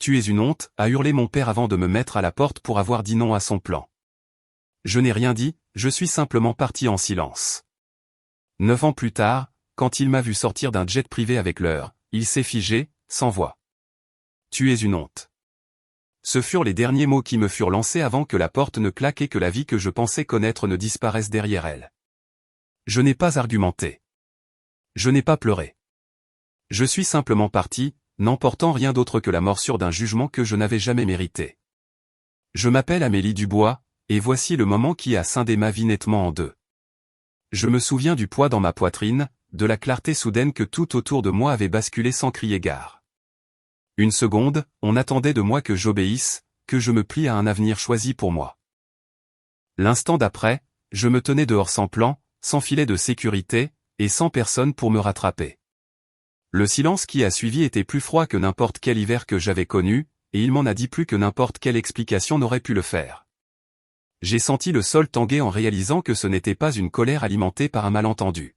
Tu es une honte, a hurlé mon père avant de me mettre à la porte pour avoir dit non à son plan. Je n'ai rien dit, je suis simplement parti en silence. 9 ans plus tard, quand il m'a vu sortir d'un jet privé avec leur, il s'est figé, sans voix. Tu es une honte. Ce furent les derniers mots qui me furent lancés avant que la porte ne claque et que la vie que je pensais connaître ne disparaisse derrière elle. Je n'ai pas argumenté. Je n'ai pas pleuré. Je suis simplement parti, n'emportant rien d'autre que la morsure d'un jugement que je n'avais jamais mérité. Je m'appelle Amélie Dubois, et voici le moment qui a scindé ma vie nettement en deux. Je me souviens du poids dans ma poitrine, de la clarté soudaine que tout autour de moi avait basculé sans crier gare. Une seconde, on attendait de moi que j'obéisse, que je me plie à un avenir choisi pour moi. L'instant d'après, je me tenais dehors sans plan, sans filet de sécurité, et sans personne pour me rattraper. Le silence qui a suivi était plus froid que n'importe quel hiver que j'avais connu, et il m'en a dit plus que n'importe quelle explication n'aurait pu le faire. J'ai senti le sol tanguer en réalisant que ce n'était pas une colère alimentée par un malentendu.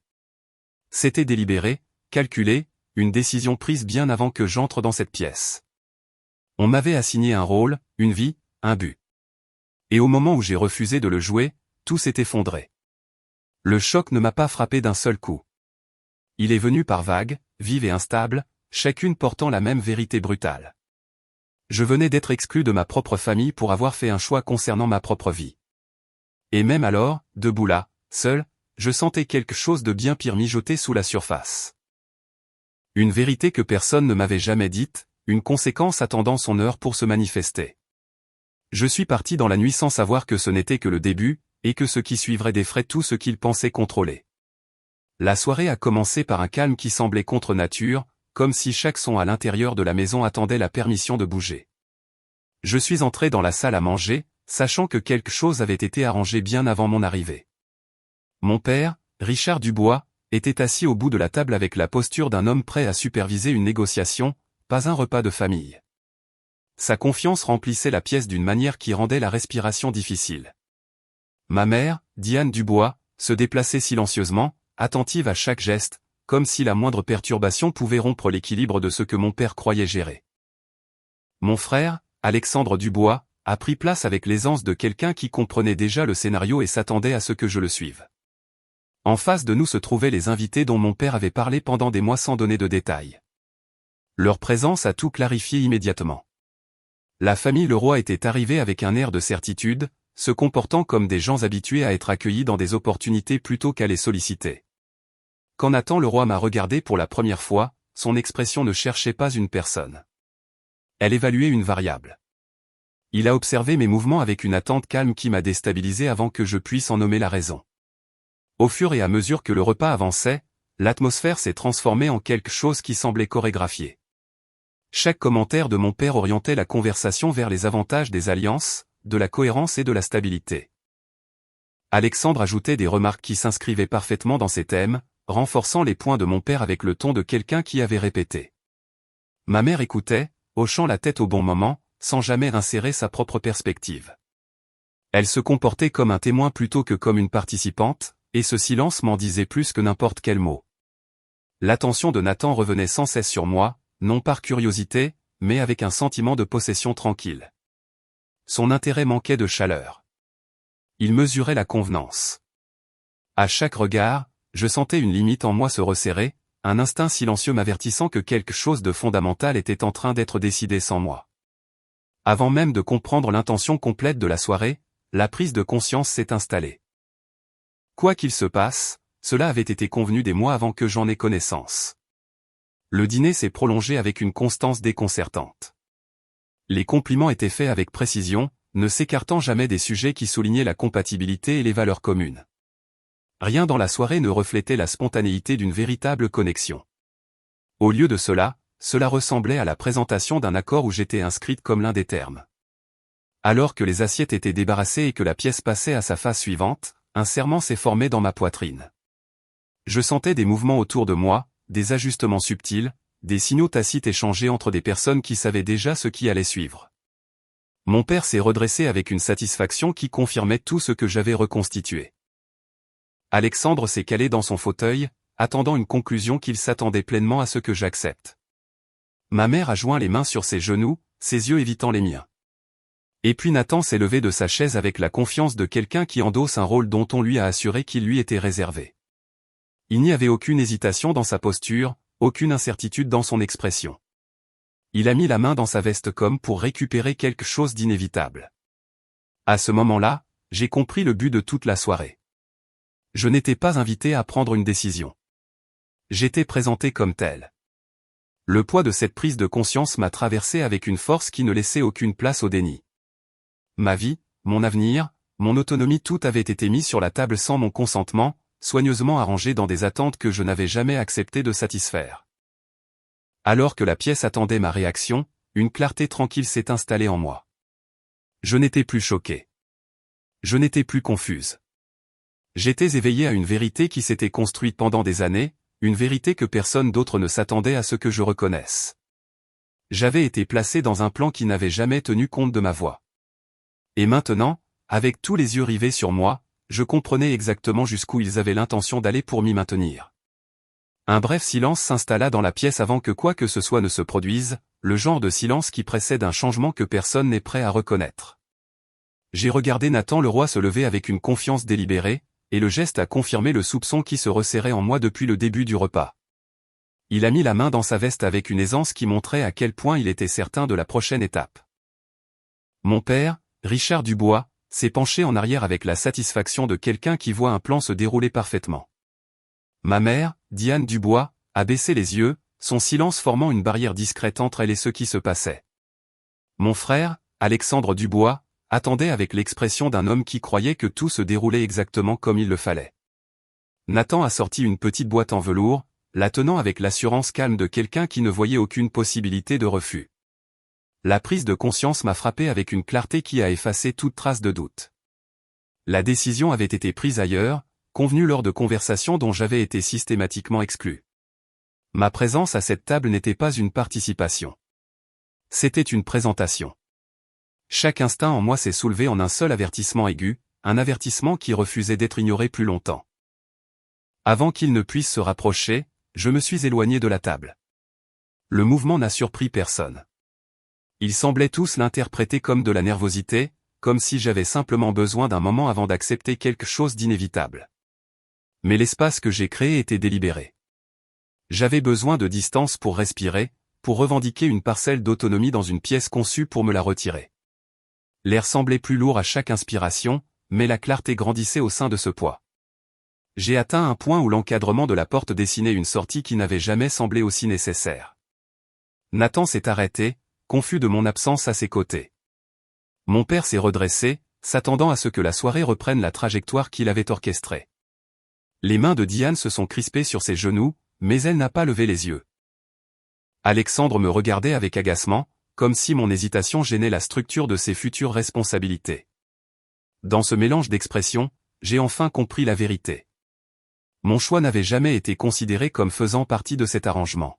C'était délibéré, calculé, une décision prise bien avant que j'entre dans cette pièce. On m'avait assigné un rôle, une vie, un but. Et au moment où j'ai refusé de le jouer, tout s'est effondré. Le choc ne m'a pas frappé d'un seul coup. Il est venu par vagues, vives et instables, chacune portant la même vérité brutale. Je venais d'être exclu de ma propre famille pour avoir fait un choix concernant ma propre vie. Et même alors, debout là, seul, je sentais quelque chose de bien pire mijoter sous la surface. Une vérité que personne ne m'avait jamais dite, une conséquence attendant son heure pour se manifester. Je suis parti dans la nuit sans savoir que ce n'était que le début, et que ce qui suivrait défrait tout ce qu'il pensait contrôler. La soirée a commencé par un calme qui semblait contre nature, comme si chaque son à l'intérieur de la maison attendait la permission de bouger. Je suis entré dans la salle à manger, sachant que quelque chose avait été arrangé bien avant mon arrivée. Mon père, Richard Dubois, était assis au bout de la table avec la posture d'un homme prêt à superviser une négociation, pas un repas de famille. Sa confiance remplissait la pièce d'une manière qui rendait la respiration difficile. Ma mère, Diane Dubois, se déplaçait silencieusement, attentive à chaque geste, comme si la moindre perturbation pouvait rompre l'équilibre de ce que mon père croyait gérer. Mon frère, Alexandre Dubois, a pris place avec l'aisance de quelqu'un qui comprenait déjà le scénario et s'attendait à ce que je le suive. En face de nous se trouvaient les invités dont mon père avait parlé pendant des mois sans donner de détails. Leur présence a tout clarifié immédiatement. La famille Leroy était arrivée avec un air de certitude, se comportant comme des gens habitués à être accueillis dans des opportunités plutôt qu'à les solliciter. Quand Nathan Leroy m'a regardé pour la première fois, son expression ne cherchait pas une personne. Elle évaluait une variable. Il a observé mes mouvements avec une attente calme qui m'a déstabilisé avant que je puisse en nommer la raison. Au fur et à mesure que le repas avançait, l'atmosphère s'est transformée en quelque chose qui semblait chorégraphié. Chaque commentaire de mon père orientait la conversation vers les avantages des alliances, de la cohérence et de la stabilité. Alexandre ajoutait des remarques qui s'inscrivaient parfaitement dans ces thèmes, renforçant les points de mon père avec le ton de quelqu'un qui avait répété. Ma mère écoutait, hochant la tête au bon moment, sans jamais insérer sa propre perspective. Elle se comportait comme un témoin plutôt que comme une participante, et ce silence m'en disait plus que n'importe quel mot. L'attention de Nathan revenait sans cesse sur moi, non par curiosité, mais avec un sentiment de possession tranquille. Son intérêt manquait de chaleur. Il mesurait la convenance. À chaque regard, je sentais une limite en moi se resserrer, un instinct silencieux m'avertissant que quelque chose de fondamental était en train d'être décidé sans moi. Avant même de comprendre l'intention complète de la soirée, la prise de conscience s'est installée. Quoi qu'il se passe, cela avait été convenu des mois avant que j'en aie connaissance. Le dîner s'est prolongé avec une constance déconcertante. Les compliments étaient faits avec précision, ne s'écartant jamais des sujets qui soulignaient la compatibilité et les valeurs communes. Rien dans la soirée ne reflétait la spontanéité d'une véritable connexion. Au lieu de cela ressemblait à la présentation d'un accord où j'étais inscrite comme l'un des termes. Alors que les assiettes étaient débarrassées et que la pièce passait à sa phase suivante, un serrement s'est formé dans ma poitrine. Je sentais des mouvements autour de moi, des ajustements subtils, des signaux tacites échangés entre des personnes qui savaient déjà ce qui allait suivre. Mon père s'est redressé avec une satisfaction qui confirmait tout ce que j'avais reconstitué. Alexandre s'est calé dans son fauteuil, attendant une conclusion qu'il s'attendait pleinement à ce que j'accepte. Ma mère a joint les mains sur ses genoux, ses yeux évitant les miens. Et puis Nathan s'est levé de sa chaise avec la confiance de quelqu'un qui endosse un rôle dont on lui a assuré qu'il lui était réservé. Il n'y avait aucune hésitation dans sa posture, aucune incertitude dans son expression. Il a mis la main dans sa veste comme pour récupérer quelque chose d'inévitable. À ce moment-là, j'ai compris le but de toute la soirée. Je n'étais pas invité à prendre une décision. J'étais présenté comme tel. Le poids de cette prise de conscience m'a traversé avec une force qui ne laissait aucune place au déni. Ma vie, mon avenir, mon autonomie, tout avait été mis sur la table sans mon consentement, soigneusement arrangé dans des attentes que je n'avais jamais accepté de satisfaire. Alors que la pièce attendait ma réaction, une clarté tranquille s'est installée en moi. Je n'étais plus choqué. Je n'étais plus confuse. J'étais éveillé à une vérité qui s'était construite pendant des années, une vérité que personne d'autre ne s'attendait à ce que je reconnaisse. J'avais été placé dans un plan qui n'avait jamais tenu compte de ma voix. Et maintenant, avec tous les yeux rivés sur moi, je comprenais exactement jusqu'où ils avaient l'intention d'aller pour m'y maintenir. Un bref silence s'installa dans la pièce avant que quoi que ce soit ne se produise, le genre de silence qui précède un changement que personne n'est prêt à reconnaître. J'ai regardé Nathan le roi se lever avec une confiance délibérée, et le geste a confirmé le soupçon qui se resserrait en moi depuis le début du repas. Il a mis la main dans sa veste avec une aisance qui montrait à quel point il était certain de la prochaine étape. Mon père, Richard Dubois, s'est penché en arrière avec la satisfaction de quelqu'un qui voit un plan se dérouler parfaitement. Ma mère, Diane Dubois, a baissé les yeux, son silence formant une barrière discrète entre elle et ce qui se passait. Mon frère, Alexandre Dubois, attendait avec l'expression d'un homme qui croyait que tout se déroulait exactement comme il le fallait. Nathan a sorti une petite boîte en velours, la tenant avec l'assurance calme de quelqu'un qui ne voyait aucune possibilité de refus. La prise de conscience m'a frappé avec une clarté qui a effacé toute trace de doute. La décision avait été prise ailleurs, convenue lors de conversations dont j'avais été systématiquement exclu. Ma présence à cette table n'était pas une participation. C'était une présentation. Chaque instinct en moi s'est soulevé en un seul avertissement aigu, un avertissement qui refusait d'être ignoré plus longtemps. Avant qu'il ne puisse se rapprocher, je me suis éloigné de la table. Le mouvement n'a surpris personne. Ils semblaient tous l'interpréter comme de la nervosité, comme si j'avais simplement besoin d'un moment avant d'accepter quelque chose d'inévitable. Mais l'espace que j'ai créé était délibéré. J'avais besoin de distance pour respirer, pour revendiquer une parcelle d'autonomie dans une pièce conçue pour me la retirer. L'air semblait plus lourd à chaque inspiration, mais la clarté grandissait au sein de ce poids. J'ai atteint un point où l'encadrement de la porte dessinait une sortie qui n'avait jamais semblé aussi nécessaire. Nathan s'est arrêté, confus de mon absence à ses côtés. Mon père s'est redressé, s'attendant à ce que la soirée reprenne la trajectoire qu'il avait orchestrée. Les mains de Diane se sont crispées sur ses genoux, mais elle n'a pas levé les yeux. Alexandre me regardait avec agacement, comme si mon hésitation gênait la structure de ses futures responsabilités. Dans ce mélange d'expressions, j'ai enfin compris la vérité. Mon choix n'avait jamais été considéré comme faisant partie de cet arrangement.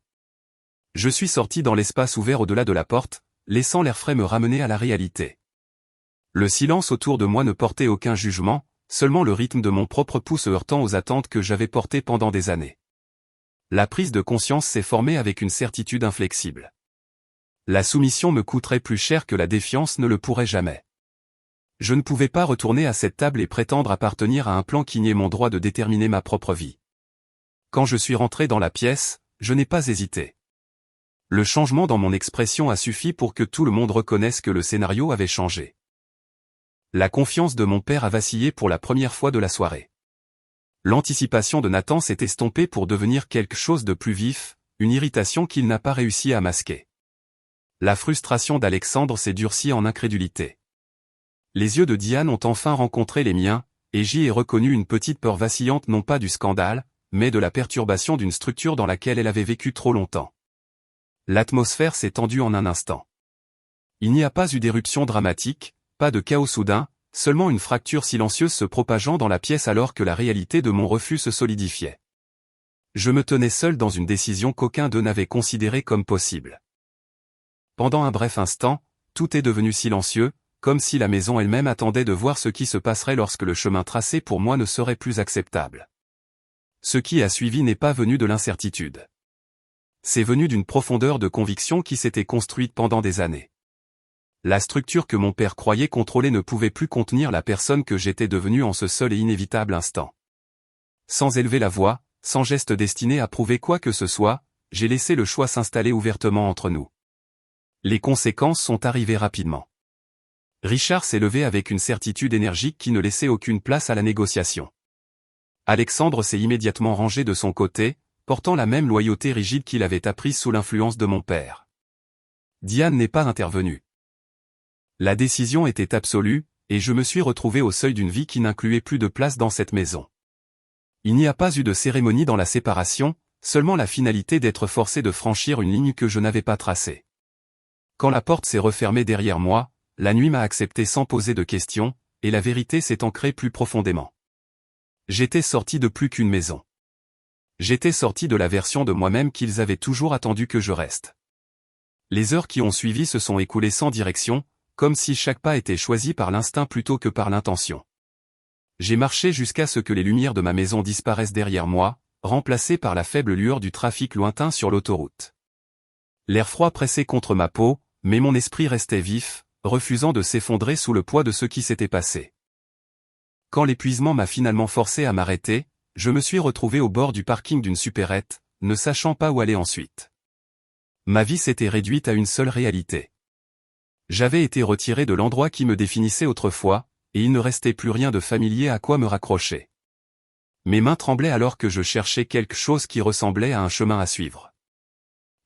Je suis sorti dans l'espace ouvert au-delà de la porte, laissant l'air frais me ramener à la réalité. Le silence autour de moi ne portait aucun jugement, seulement le rythme de mon propre pouls se heurtant aux attentes que j'avais portées pendant des années. La prise de conscience s'est formée avec une certitude inflexible. La soumission me coûterait plus cher que la défiance ne le pourrait jamais. Je ne pouvais pas retourner à cette table et prétendre appartenir à un plan qui niait mon droit de déterminer ma propre vie. Quand je suis rentré dans la pièce, je n'ai pas hésité. Le changement dans mon expression a suffi pour que tout le monde reconnaisse que le scénario avait changé. La confiance de mon père a vacillé pour la première fois de la soirée. L'anticipation de Nathan s'est estompée pour devenir quelque chose de plus vif, une irritation qu'il n'a pas réussi à masquer. La frustration d'Alexandre s'est durcie en incrédulité. Les yeux de Diane ont enfin rencontré les miens, et j'y ai reconnu une petite peur vacillante non pas du scandale, mais de la perturbation d'une structure dans laquelle elle avait vécu trop longtemps. L'atmosphère s'est tendue en un instant. Il n'y a pas eu d'éruption dramatique, pas de chaos soudain, seulement une fracture silencieuse se propageant dans la pièce alors que la réalité de mon refus se solidifiait. Je me tenais seul dans une décision qu'aucun d'eux n'avait considérée comme possible. Pendant un bref instant, tout est devenu silencieux, comme si la maison elle-même attendait de voir ce qui se passerait lorsque le chemin tracé pour moi ne serait plus acceptable. Ce qui a suivi n'est pas venu de l'incertitude. C'est venu d'une profondeur de conviction qui s'était construite pendant des années. La structure que mon père croyait contrôler ne pouvait plus contenir la personne que j'étais devenue en ce seul et inévitable instant. Sans élever la voix, sans geste destiné à prouver quoi que ce soit, j'ai laissé le choix s'installer ouvertement entre nous. Les conséquences sont arrivées rapidement. Richard s'est levé avec une certitude énergique qui ne laissait aucune place à la négociation. Alexandre s'est immédiatement rangé de son côté, portant la même loyauté rigide qu'il avait apprise sous l'influence de mon père. Diane n'est pas intervenue. La décision était absolue, et je me suis retrouvé au seuil d'une vie qui n'incluait plus de place dans cette maison. Il n'y a pas eu de cérémonie dans la séparation, seulement la finalité d'être forcé de franchir une ligne que je n'avais pas tracée. Quand la porte s'est refermée derrière moi, la nuit m'a accepté sans poser de questions, et la vérité s'est ancrée plus profondément. J'étais sorti de plus qu'une maison. J'étais sorti de la version de moi-même qu'ils avaient toujours attendu que je reste. Les heures qui ont suivi se sont écoulées sans direction, comme si chaque pas était choisi par l'instinct plutôt que par l'intention. J'ai marché jusqu'à ce que les lumières de ma maison disparaissent derrière moi, remplacées par la faible lueur du trafic lointain sur l'autoroute. L'air froid pressait contre ma peau, mais mon esprit restait vif, refusant de s'effondrer sous le poids de ce qui s'était passé. Quand l'épuisement m'a finalement forcé à m'arrêter, je me suis retrouvé au bord du parking d'une supérette, ne sachant pas où aller ensuite. Ma vie s'était réduite à une seule réalité. J'avais été retiré de l'endroit qui me définissait autrefois, et il ne restait plus rien de familier à quoi me raccrocher. Mes mains tremblaient alors que je cherchais quelque chose qui ressemblait à un chemin à suivre.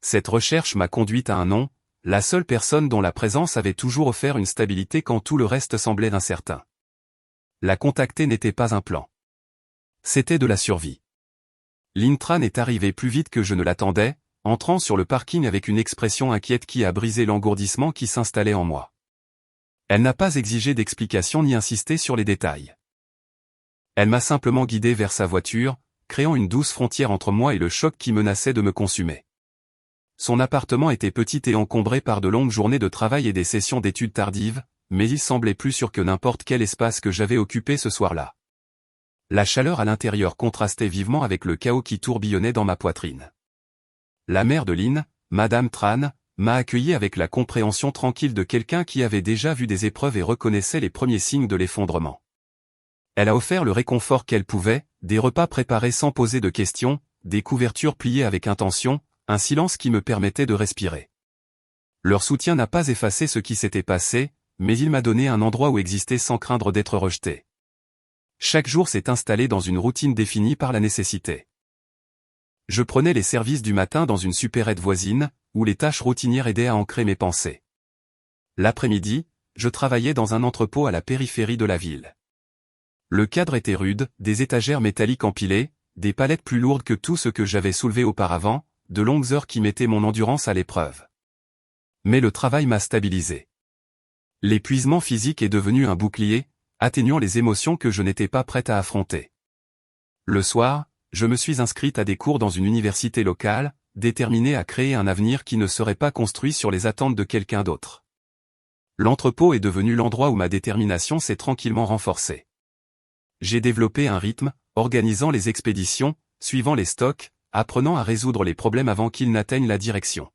Cette recherche m'a conduite à un nom, la seule personne dont la présence avait toujours offert une stabilité quand tout le reste semblait incertain. La contacter n'était pas un plan. C'était de la survie. L'Intran est arrivé plus vite que je ne l'attendais, entrant sur le parking avec une expression inquiète qui a brisé l'engourdissement qui s'installait en moi. Elle n'a pas exigé d'explication ni insisté sur les détails. Elle m'a simplement guidé vers sa voiture, créant une douce frontière entre moi et le choc qui menaçait de me consumer. Son appartement était petit et encombré par de longues journées de travail et des sessions d'études tardives, mais il semblait plus sûr que n'importe quel espace que j'avais occupé ce soir-là. La chaleur à l'intérieur contrastait vivement avec le chaos qui tourbillonnait dans ma poitrine. La mère de Lynn, Madame Tran, m'a accueilli avec la compréhension tranquille de quelqu'un qui avait déjà vu des épreuves et reconnaissait les premiers signes de l'effondrement. Elle a offert le réconfort qu'elle pouvait, des repas préparés sans poser de questions, des couvertures pliées avec intention, un silence qui me permettait de respirer. Leur soutien n'a pas effacé ce qui s'était passé, mais il m'a donné un endroit où exister sans craindre d'être rejeté. Chaque jour s'est installé dans une routine définie par la nécessité. Je prenais les services du matin dans une supérette voisine, où les tâches routinières aidaient à ancrer mes pensées. L'après-midi, je travaillais dans un entrepôt à la périphérie de la ville. Le cadre était rude, des étagères métalliques empilées, des palettes plus lourdes que tout ce que j'avais soulevé auparavant, de longues heures qui mettaient mon endurance à l'épreuve. Mais le travail m'a stabilisé. L'épuisement physique est devenu un bouclier, atténuant les émotions que je n'étais pas prête à affronter. Le soir, je me suis inscrite à des cours dans une université locale, déterminée à créer un avenir qui ne serait pas construit sur les attentes de quelqu'un d'autre. L'entrepôt est devenu l'endroit où ma détermination s'est tranquillement renforcée. J'ai développé un rythme, organisant les expéditions, suivant les stocks, apprenant à résoudre les problèmes avant qu'ils n'atteignent la direction.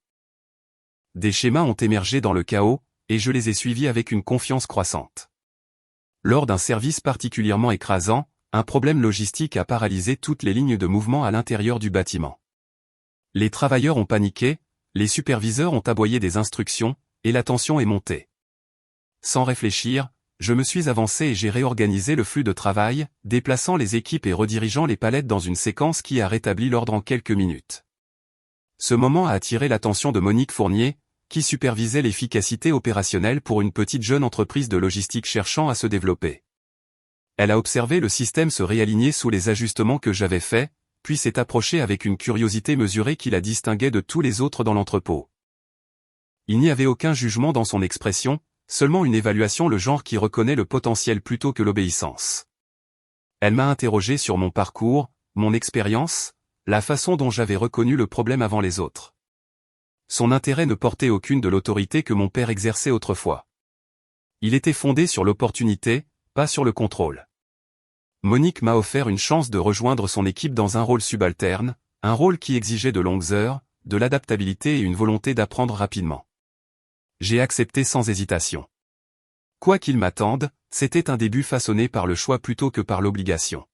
Des schémas ont émergé dans le chaos, et je les ai suivis avec une confiance croissante. Lors d'un service particulièrement écrasant, un problème logistique a paralysé toutes les lignes de mouvement à l'intérieur du bâtiment. Les travailleurs ont paniqué, les superviseurs ont aboyé des instructions, et la tension est montée. Sans réfléchir, je me suis avancé et j'ai réorganisé le flux de travail, déplaçant les équipes et redirigeant les palettes dans une séquence qui a rétabli l'ordre en quelques minutes. Ce moment a attiré l'attention de Monique Fournier, qui supervisait l'efficacité opérationnelle pour une petite jeune entreprise de logistique cherchant à se développer. Elle a observé le système se réaligner sous les ajustements que j'avais faits, puis s'est approchée avec une curiosité mesurée qui la distinguait de tous les autres dans l'entrepôt. Il n'y avait aucun jugement dans son expression, seulement une évaluation, le genre qui reconnaît le potentiel plutôt que l'obéissance. Elle m'a interrogé sur mon parcours, mon expérience, la façon dont j'avais reconnu le problème avant les autres. Son intérêt ne portait aucune de l'autorité que mon père exerçait autrefois. Il était fondé sur l'opportunité, pas sur le contrôle. Monique m'a offert une chance de rejoindre son équipe dans un rôle subalterne, un rôle qui exigeait de longues heures, de l'adaptabilité et une volonté d'apprendre rapidement. J'ai accepté sans hésitation. Quoi qu'il m'attende, c'était un début façonné par le choix plutôt que par l'obligation.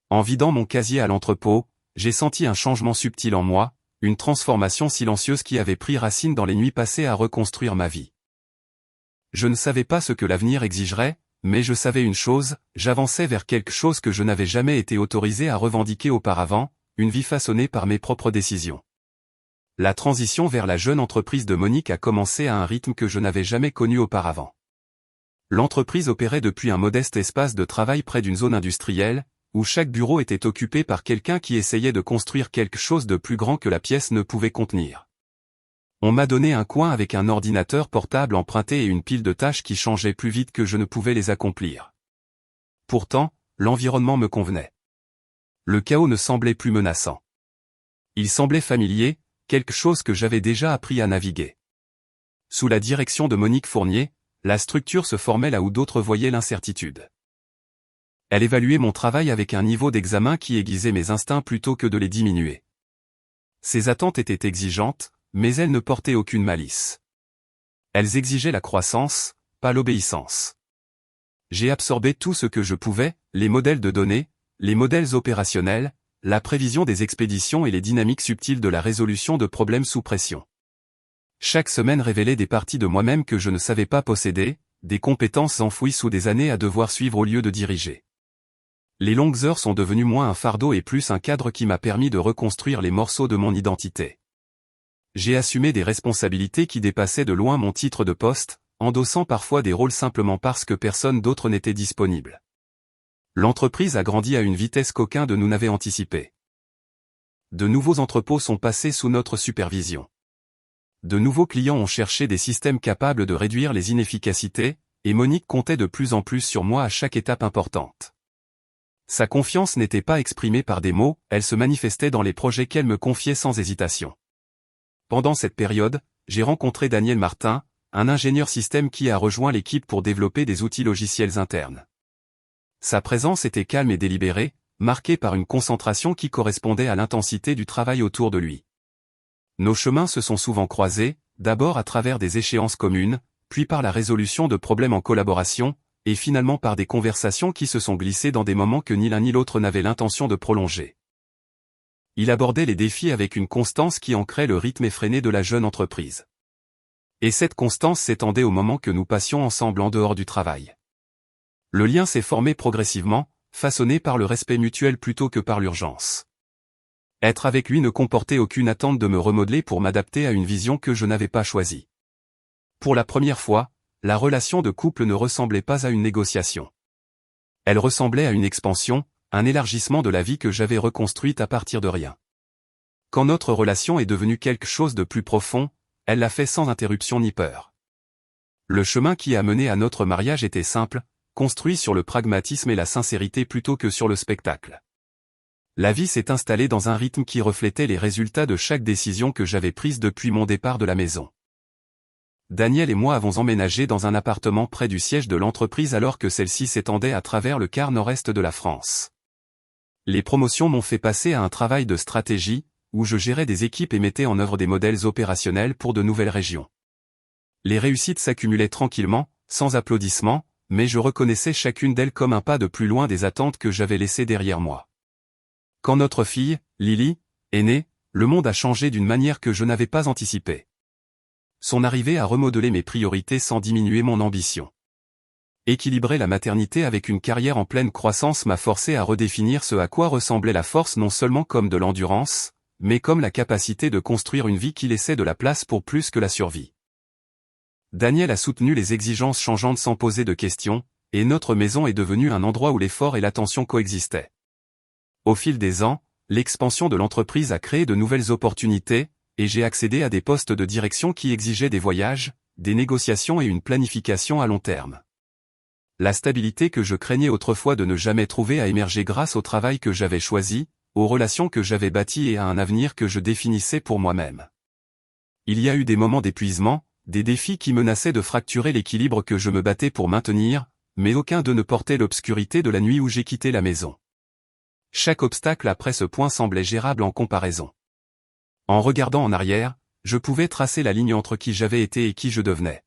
En vidant mon casier à l'entrepôt, j'ai senti un changement subtil en moi, une transformation silencieuse qui avait pris racine dans les nuits passées à reconstruire ma vie. Je ne savais pas ce que l'avenir exigerait, mais je savais une chose, j'avançais vers quelque chose que je n'avais jamais été autorisé à revendiquer auparavant, une vie façonnée par mes propres décisions. La transition vers la jeune entreprise de Monique a commencé à un rythme que je n'avais jamais connu auparavant. L'entreprise opérait depuis un modeste espace de travail près d'une zone industrielle, où chaque bureau était occupé par quelqu'un qui essayait de construire quelque chose de plus grand que la pièce ne pouvait contenir. On m'a donné un coin avec un ordinateur portable emprunté et une pile de tâches qui changeaient plus vite que je ne pouvais les accomplir. Pourtant, l'environnement me convenait. Le chaos ne semblait plus menaçant. Il semblait familier, quelque chose que j'avais déjà appris à naviguer. Sous la direction de Monique Fournier, la structure se formait là où d'autres voyaient l'incertitude. Elle évaluait mon travail avec un niveau d'examen qui aiguisait mes instincts plutôt que de les diminuer. Ses attentes étaient exigeantes, mais elles ne portaient aucune malice. Elles exigeaient la croissance, pas l'obéissance. J'ai absorbé tout ce que je pouvais, les modèles de données, les modèles opérationnels, la prévision des expéditions et les dynamiques subtiles de la résolution de problèmes sous pression. Chaque semaine révélait des parties de moi-même que je ne savais pas posséder, des compétences enfouies sous des années à devoir suivre au lieu de diriger. Les longues heures sont devenues moins un fardeau et plus un cadre qui m'a permis de reconstruire les morceaux de mon identité. J'ai assumé des responsabilités qui dépassaient de loin mon titre de poste, endossant parfois des rôles simplement parce que personne d'autre n'était disponible. L'entreprise a grandi à une vitesse qu'aucun de nous n'avait anticipée. De nouveaux entrepôts sont passés sous notre supervision. De nouveaux clients ont cherché des systèmes capables de réduire les inefficacités, et Monique comptait de plus en plus sur moi à chaque étape importante. Sa confiance n'était pas exprimée par des mots, elle se manifestait dans les projets qu'elle me confiait sans hésitation. Pendant cette période, j'ai rencontré Daniel Martin, un ingénieur système qui a rejoint l'équipe pour développer des outils logiciels internes. Sa présence était calme et délibérée, marquée par une concentration qui correspondait à l'intensité du travail autour de lui. Nos chemins se sont souvent croisés, d'abord à travers des échéances communes, puis par la résolution de problèmes en collaboration, et finalement par des conversations qui se sont glissées dans des moments que ni l'un ni l'autre n'avait l'intention de prolonger. Il abordait les défis avec une constance qui ancrait le rythme effréné de la jeune entreprise. Et cette constance s'étendait au moment que nous passions ensemble en dehors du travail. Le lien s'est formé progressivement, façonné par le respect mutuel plutôt que par l'urgence. Être avec lui ne comportait aucune attente de me remodeler pour m'adapter à une vision que je n'avais pas choisie. Pour la première fois, la relation de couple ne ressemblait pas à une négociation. Elle ressemblait à une expansion, un élargissement de la vie que j'avais reconstruite à partir de rien. Quand notre relation est devenue quelque chose de plus profond, elle l'a fait sans interruption ni peur. Le chemin qui a mené à notre mariage était simple, construit sur le pragmatisme et la sincérité plutôt que sur le spectacle. La vie s'est installée dans un rythme qui reflétait les résultats de chaque décision que j'avais prise depuis mon départ de la maison. Daniel et moi avons emménagé dans un appartement près du siège de l'entreprise alors que celle-ci s'étendait à travers le quart nord-est de la France. Les promotions m'ont fait passer à un travail de stratégie, où je gérais des équipes et mettais en œuvre des modèles opérationnels pour de nouvelles régions. Les réussites s'accumulaient tranquillement, sans applaudissements, mais je reconnaissais chacune d'elles comme un pas de plus loin des attentes que j'avais laissées derrière moi. Quand notre fille, Lily, est née, le monde a changé d'une manière que je n'avais pas anticipée. Son arrivée a remodelé mes priorités sans diminuer mon ambition. Équilibrer la maternité avec une carrière en pleine croissance m'a forcé à redéfinir ce à quoi ressemblait la force non seulement comme de l'endurance, mais comme la capacité de construire une vie qui laissait de la place pour plus que la survie. Daniel a soutenu les exigences changeantes sans poser de questions, et notre maison est devenue un endroit où l'effort et l'attention coexistaient. Au fil des ans, l'expansion de l'entreprise a créé de nouvelles opportunités, et j'ai accédé à des postes de direction qui exigeaient des voyages, des négociations et une planification à long terme. La stabilité que je craignais autrefois de ne jamais trouver a émergé grâce au travail que j'avais choisi, aux relations que j'avais bâties et à un avenir que je définissais pour moi-même. Il y a eu des moments d'épuisement, des défis qui menaçaient de fracturer l'équilibre que je me battais pour maintenir, mais aucun d'eux ne portait l'obscurité de la nuit où j'ai quitté la maison. Chaque obstacle après ce point semblait gérable en comparaison. En regardant en arrière, je pouvais tracer la ligne entre qui j'avais été et qui je devenais.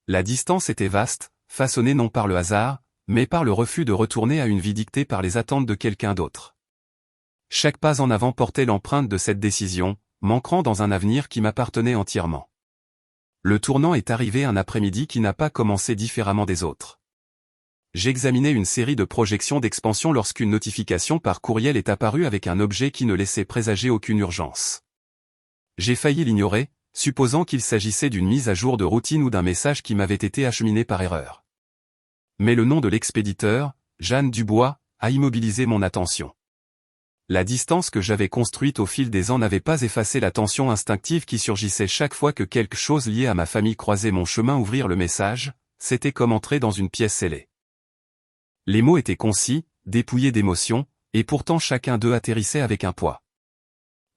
La distance était vaste, façonnée non par le hasard, mais par le refus de retourner à une vie dictée par les attentes de quelqu'un d'autre. Chaque pas en avant portait l'empreinte de cette décision, m'ancrant dans un avenir qui m'appartenait entièrement. Le tournant est arrivé un après-midi qui n'a pas commencé différemment des autres. J'examinais une série de projections d'expansion lorsqu'une notification par courriel est apparue avec un objet qui ne laissait présager aucune urgence. J'ai failli l'ignorer, supposant qu'il s'agissait d'une mise à jour de routine ou d'un message qui m'avait été acheminé par erreur. Mais le nom de l'expéditeur, Jeanne Dubois, a immobilisé mon attention. La distance que j'avais construite au fil des ans n'avait pas effacé la tension instinctive qui surgissait chaque fois que quelque chose lié à ma famille croisait mon chemin. Ouvrir le message, c'était comme entrer dans une pièce scellée. Les mots étaient concis, dépouillés d'émotion, et pourtant chacun d'eux atterrissait avec un poids.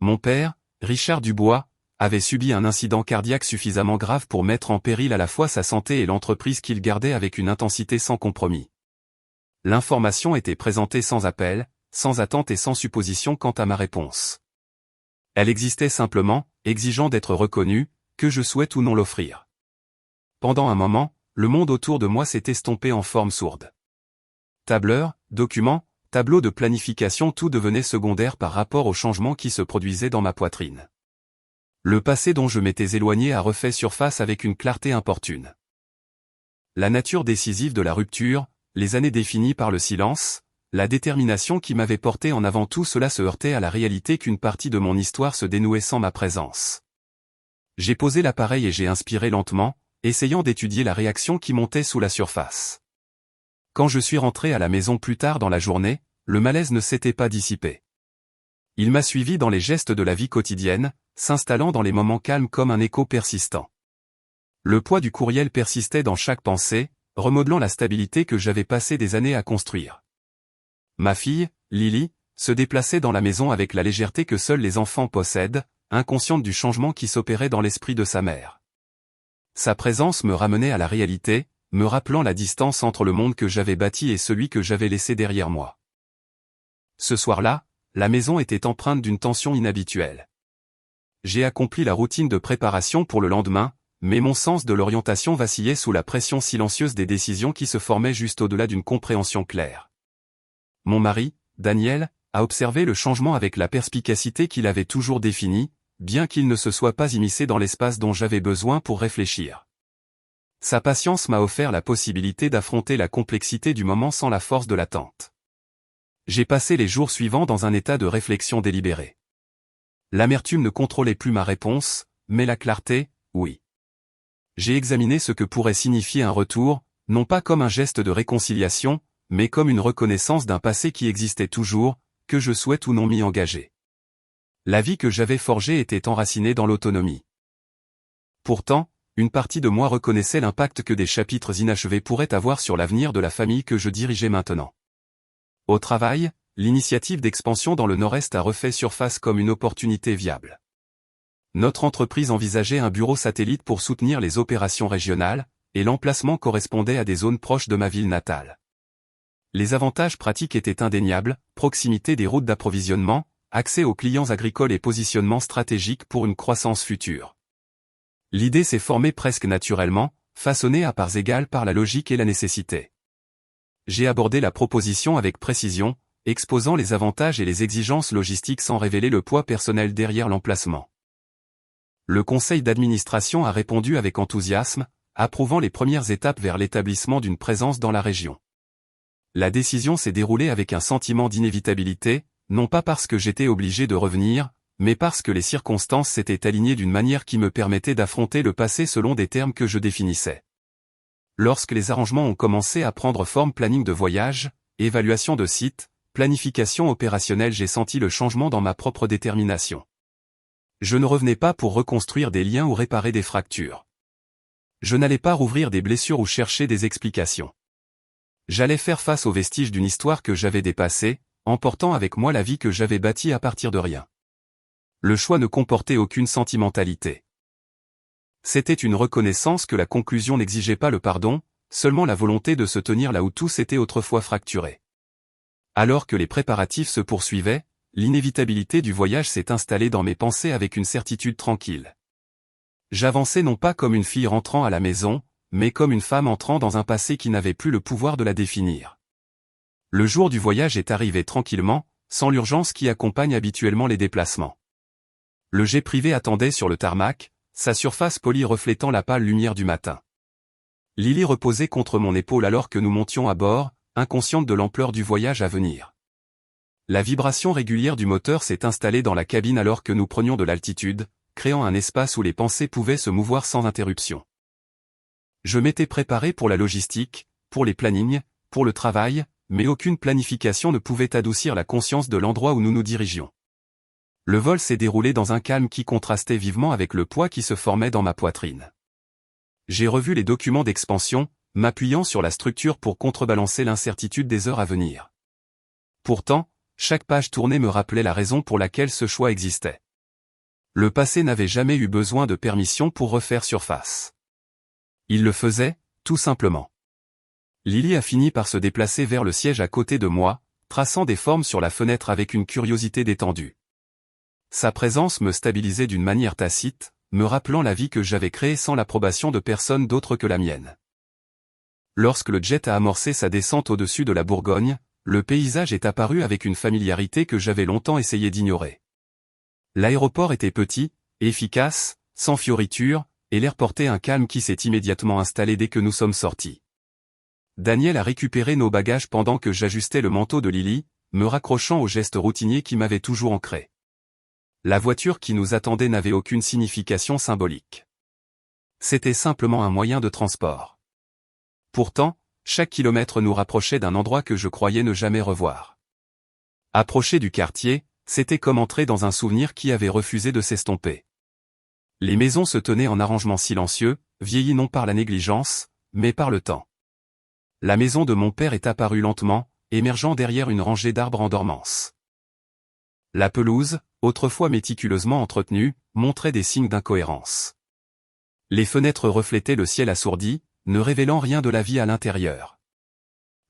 Mon père, Richard Dubois, avait subi un incident cardiaque suffisamment grave pour mettre en péril à la fois sa santé et l'entreprise qu'il gardait avec une intensité sans compromis. L'information était présentée sans appel, sans attente et sans supposition quant à ma réponse. Elle existait simplement, exigeant d'être reconnue, que je souhaite ou non l'offrir. Pendant un moment, le monde autour de moi s'est estompé en forme sourde. Tableurs, documents, tableaux de planification, tout devenait secondaire par rapport aux changements qui se produisaient dans ma poitrine. Le passé dont je m'étais éloigné a refait surface avec une clarté importune. La nature décisive de la rupture, les années définies par le silence, la détermination qui m'avait porté en avant, tout cela se heurtait à la réalité qu'une partie de mon histoire se dénouait sans ma présence. J'ai posé l'appareil et j'ai inspiré lentement, essayant d'étudier la réaction qui montait sous la surface. Quand je suis rentré à la maison plus tard dans la journée, le malaise ne s'était pas dissipé. Il m'a suivi dans les gestes de la vie quotidienne, s'installant dans les moments calmes comme un écho persistant. Le poids du courriel persistait dans chaque pensée, remodelant la stabilité que j'avais passé des années à construire. Ma fille, Lily, se déplaçait dans la maison avec la légèreté que seuls les enfants possèdent, inconsciente du changement qui s'opérait dans l'esprit de sa mère. Sa présence me ramenait à la réalité, me rappelant la distance entre le monde que j'avais bâti et celui que j'avais laissé derrière moi. Ce soir-là, la maison était empreinte d'une tension inhabituelle. J'ai accompli la routine de préparation pour le lendemain, mais mon sens de l'orientation vacillait sous la pression silencieuse des décisions qui se formaient juste au-delà d'une compréhension claire. Mon mari, Daniel, a observé le changement avec la perspicacité qu'il avait toujours définie, bien qu'il ne se soit pas immiscé dans l'espace dont j'avais besoin pour réfléchir. Sa patience m'a offert la possibilité d'affronter la complexité du moment sans la force de l'attente. J'ai passé les jours suivants dans un état de réflexion délibérée. L'amertume ne contrôlait plus ma réponse, mais la clarté, oui. J'ai examiné ce que pourrait signifier un retour, non pas comme un geste de réconciliation, mais comme une reconnaissance d'un passé qui existait toujours, que je souhaite ou non m'y engager. La vie que j'avais forgée était enracinée dans l'autonomie. Pourtant, une partie de moi reconnaissait l'impact que des chapitres inachevés pourraient avoir sur l'avenir de la famille que je dirigeais maintenant. Au travail, l'initiative d'expansion dans le Nord-Est a refait surface comme une opportunité viable. Notre entreprise envisageait un bureau satellite pour soutenir les opérations régionales, et l'emplacement correspondait à des zones proches de ma ville natale. Les avantages pratiques étaient indéniables, proximité des routes d'approvisionnement, accès aux clients agricoles et positionnement stratégique pour une croissance future. L'idée s'est formée presque naturellement, façonnée à parts égales par la logique et la nécessité. J'ai abordé la proposition avec précision, exposant les avantages et les exigences logistiques sans révéler le poids personnel derrière l'emplacement. Le conseil d'administration a répondu avec enthousiasme, approuvant les premières étapes vers l'établissement d'une présence dans la région. La décision s'est déroulée avec un sentiment d'inévitabilité, non pas parce que j'étais obligé de revenir, mais parce que les circonstances s'étaient alignées d'une manière qui me permettait d'affronter le passé selon des termes que je définissais. Lorsque les arrangements ont commencé à prendre forme, planning de voyage, évaluation de site, planification opérationnelle, j'ai senti le changement dans ma propre détermination. Je ne revenais pas pour reconstruire des liens ou réparer des fractures. Je n'allais pas rouvrir des blessures ou chercher des explications. J'allais faire face aux vestiges d'une histoire que j'avais dépassée, emportant avec moi la vie que j'avais bâtie à partir de rien. Le choix ne comportait aucune sentimentalité. C'était une reconnaissance que la conclusion n'exigeait pas le pardon, seulement la volonté de se tenir là où tout s'était autrefois fracturé. Alors que les préparatifs se poursuivaient, l'inévitabilité du voyage s'est installée dans mes pensées avec une certitude tranquille. J'avançais non pas comme une fille rentrant à la maison, mais comme une femme entrant dans un passé qui n'avait plus le pouvoir de la définir. Le jour du voyage est arrivé tranquillement, sans l'urgence qui accompagne habituellement les déplacements. Le jet privé attendait sur le tarmac, sa surface polie reflétant la pâle lumière du matin. Lily reposait contre mon épaule alors que nous montions à bord, inconsciente de l'ampleur du voyage à venir. La vibration régulière du moteur s'est installée dans la cabine alors que nous prenions de l'altitude, créant un espace où les pensées pouvaient se mouvoir sans interruption. Je m'étais préparé pour la logistique, pour les plannings, pour le travail, mais aucune planification ne pouvait adoucir la conscience de l'endroit où nous nous dirigions. Le vol s'est déroulé dans un calme qui contrastait vivement avec le poids qui se formait dans ma poitrine. J'ai revu les documents d'expansion, m'appuyant sur la structure pour contrebalancer l'incertitude des heures à venir. Pourtant, chaque page tournée me rappelait la raison pour laquelle ce choix existait. Le passé n'avait jamais eu besoin de permission pour refaire surface. Il le faisait, tout simplement. Lily a fini par se déplacer vers le siège à côté de moi, traçant des formes sur la fenêtre avec une curiosité détendue. Sa présence me stabilisait d'une manière tacite, me rappelant la vie que j'avais créée sans l'approbation de personne d'autre que la mienne. Lorsque le jet a amorcé sa descente au-dessus de la Bourgogne, le paysage est apparu avec une familiarité que j'avais longtemps essayé d'ignorer. L'aéroport était petit, efficace, sans fioritures, et l'air portait un calme qui s'est immédiatement installé dès que nous sommes sortis. Daniel a récupéré nos bagages pendant que j'ajustais le manteau de Lily, me raccrochant au geste routinier qui m'avait toujours ancré. La voiture qui nous attendait n'avait aucune signification symbolique. C'était simplement un moyen de transport. Pourtant, chaque kilomètre nous rapprochait d'un endroit que je croyais ne jamais revoir. Approcher du quartier, c'était comme entrer dans un souvenir qui avait refusé de s'estomper. Les maisons se tenaient en arrangement silencieux, vieillies non par la négligence, mais par le temps. La maison de mon père est apparue lentement, émergeant derrière une rangée d'arbres en dormance. La pelouse, autrefois méticuleusement entretenue, montrait des signes d'incohérence. Les fenêtres reflétaient le ciel assourdi, ne révélant rien de la vie à l'intérieur.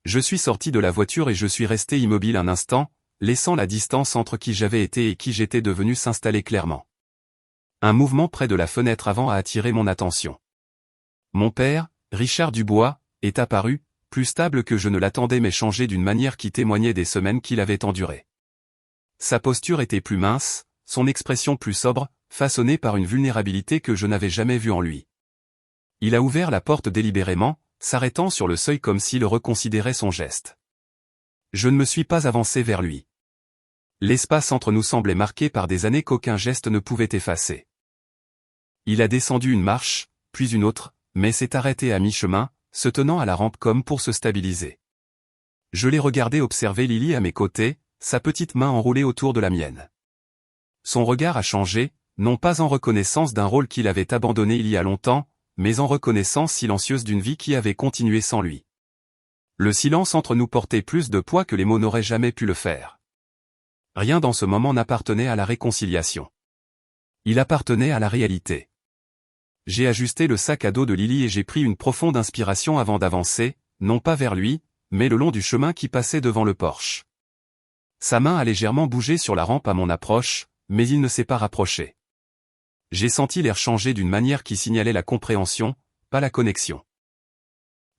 Je suis sorti de la voiture et je suis resté immobile un instant, laissant la distance entre qui j'avais été et qui j'étais devenu s'installer clairement. Un mouvement près de la fenêtre avant a attiré mon attention. Mon père, Richard Dubois, est apparu, plus stable que je ne l'attendais mais changé d'une manière qui témoignait des semaines qu'il avait endurées. Sa posture était plus mince, son expression plus sobre, façonnée par une vulnérabilité que je n'avais jamais vue en lui. Il a ouvert la porte délibérément, s'arrêtant sur le seuil comme s'il reconsidérait son geste. Je ne me suis pas avancé vers lui. L'espace entre nous semblait marqué par des années qu'aucun geste ne pouvait effacer. Il a descendu une marche, puis une autre, mais s'est arrêté à mi-chemin, se tenant à la rampe comme pour se stabiliser. Je l'ai regardé observer Lily à mes côtés, sa petite main enroulée autour de la mienne. Son regard a changé, non pas en reconnaissance d'un rôle qu'il avait abandonné il y a longtemps, mais en reconnaissance silencieuse d'une vie qui avait continué sans lui. Le silence entre nous portait plus de poids que les mots n'auraient jamais pu le faire. Rien dans ce moment n'appartenait à la réconciliation. Il appartenait à la réalité. J'ai ajusté le sac à dos de Lily et j'ai pris une profonde inspiration avant d'avancer, non pas vers lui, mais le long du chemin qui passait devant le porche. Sa main a légèrement bougé sur la rampe à mon approche, mais il ne s'est pas rapproché. J'ai senti l'air changer d'une manière qui signalait la compréhension, pas la connexion.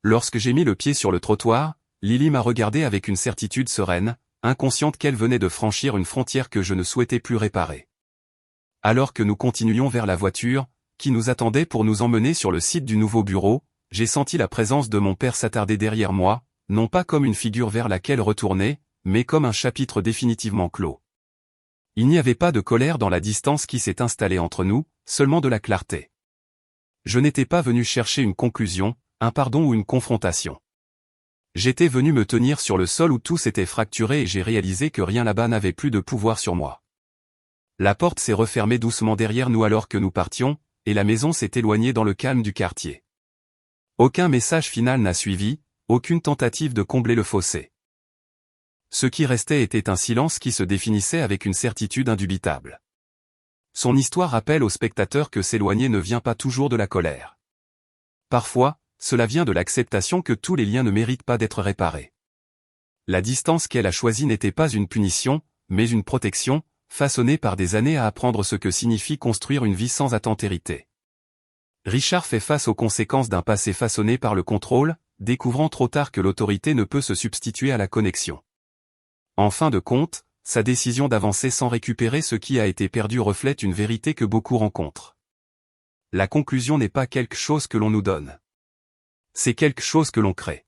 Lorsque j'ai mis le pied sur le trottoir, Lily m'a regardé avec une certitude sereine, inconsciente qu'elle venait de franchir une frontière que je ne souhaitais plus réparer. Alors que nous continuions vers la voiture, qui nous attendait pour nous emmener sur le site du nouveau bureau, j'ai senti la présence de mon père s'attarder derrière moi, non pas comme une figure vers laquelle retourner, mais comme un chapitre définitivement clos. Il n'y avait pas de colère dans la distance qui s'est installée entre nous, seulement de la clarté. Je n'étais pas venu chercher une conclusion, un pardon ou une confrontation. J'étais venu me tenir sur le sol où tout s'était fracturé et j'ai réalisé que rien là-bas n'avait plus de pouvoir sur moi. La porte s'est refermée doucement derrière nous alors que nous partions, et la maison s'est éloignée dans le calme du quartier. Aucun message final n'a suivi, aucune tentative de combler le fossé. Ce qui restait était un silence qui se définissait avec une certitude indubitable. Son histoire rappelle au spectateur que s'éloigner ne vient pas toujours de la colère. Parfois, cela vient de l'acceptation que tous les liens ne méritent pas d'être réparés. La distance qu'elle a choisie n'était pas une punition, mais une protection, façonnée par des années à apprendre ce que signifie construire une vie sans attentérité. Richard fait face aux conséquences d'un passé façonné par le contrôle, découvrant trop tard que l'autorité ne peut se substituer à la connexion. En fin de compte, sa décision d'avancer sans récupérer ce qui a été perdu reflète une vérité que beaucoup rencontrent. La conclusion n'est pas quelque chose que l'on nous donne. C'est quelque chose que l'on crée.